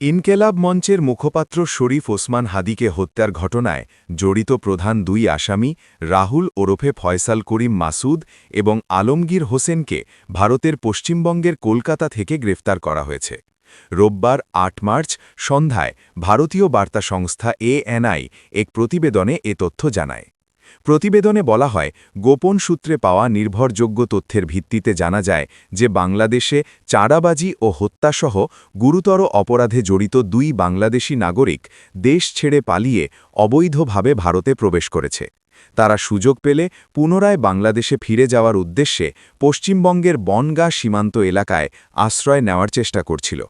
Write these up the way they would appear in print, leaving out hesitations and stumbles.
ইনকেলাব মঞ্চের মুখপাত্র শরীফ ওসমান হাদিকে হত্যার ঘটনায় জড়িত প্রধান দুই আসামি রাহুল ওরফে ফয়সাল করিম মাসুদ এবং আলমগীর হোসেনকে ভারতের পশ্চিমবঙ্গের কলকাতা থেকে গ্রেফতার করা হয়েছে। রোববার ৮ মার্চ সন্ধ্যায় ভারতীয় বার্তা সংস্থা ANI এক প্রতিবেদনে এ তথ্য জানায়। প্রতিবেদনে বলা হয়, গোপন সূত্রে পাওয়া নির্ভরযোগ্য তথ্যের ভিত্তিতে জানা যায় যে বাংলাদেশে চাঁদাবাজি ও হত্যাসহ গুরুতর অপরাধে জড়িত দুই বাংলাদেশি নাগরিক দেশ ছেড়ে পালিয়ে অবৈধভাবে ভারতে প্রবেশ করেছে। তারা সুযোগ পেলে পুনরায় বাংলাদেশে ফিরে যাওয়ার উদ্দেশ্যে পশ্চিমবঙ্গের বনগাঁ সীমান্ত এলাকায় আশ্রয় নেওয়ার চেষ্টা করছিল।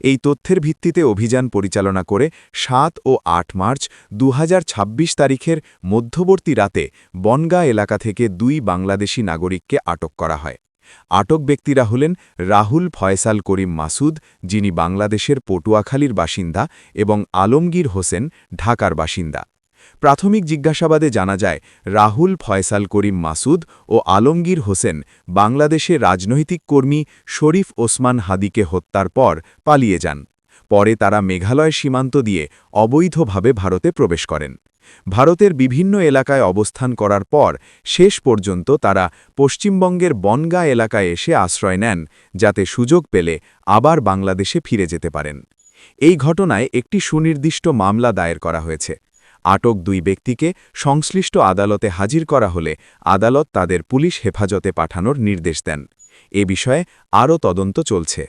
এই তথ্যের ভিত্তিতে অভিযান পরিচালনা করে ৭ ও ৮ মার্চ ২০২৬ তারিখের মধ্যবর্তী রাতে বনগাঁ এলাকা থেকে দুই বাংলাদেশি নাগরিককে আটক করা হয়। আটক ব্যক্তিরা হলেন রাহুল ফয়সাল করিম মাসুদ, যিনি বাংলাদেশের পটুয়াখালীর বাসিন্দা, এবং আলমগীর হোসেন, ঢাকার বাসিন্দা। প্রাথমিক জিজ্ঞাসাবাদে জানা যায়, রাহুল ফয়সাল করিম মাসুদ ও আলমগীর হোসেন বাংলাদেশে রাজনৈতিক কর্মী শরীফ ওসমান হাদিকে হত্যার পর পালিয়ে যান। পরে তারা মেঘালয় সীমান্ত দিয়ে অবৈধভাবে ভারতে প্রবেশ করেন। ভারতের বিভিন্ন এলাকায় অবস্থান করার পর শেষ পর্যন্ত তারা পশ্চিমবঙ্গের বনগাঁ এলাকায় এসে আশ্রয় নেন, যাতে সুযোগ পেলে আবার বাংলাদেশে ফিরে যেতে পারেন। এই ঘটনায় একটি সুনির্দিষ্ট মামলা দায়ের করা হয়েছে। আটক দুই ব্যক্তিকে সংশ্লিষ্ট আদালতে হাজির করা হলে আদালত তাদের পুলিশ হেফাজতে পাঠানোর নির্দেশ দেন। এ বিষয়ে আরও তদন্ত চলছে।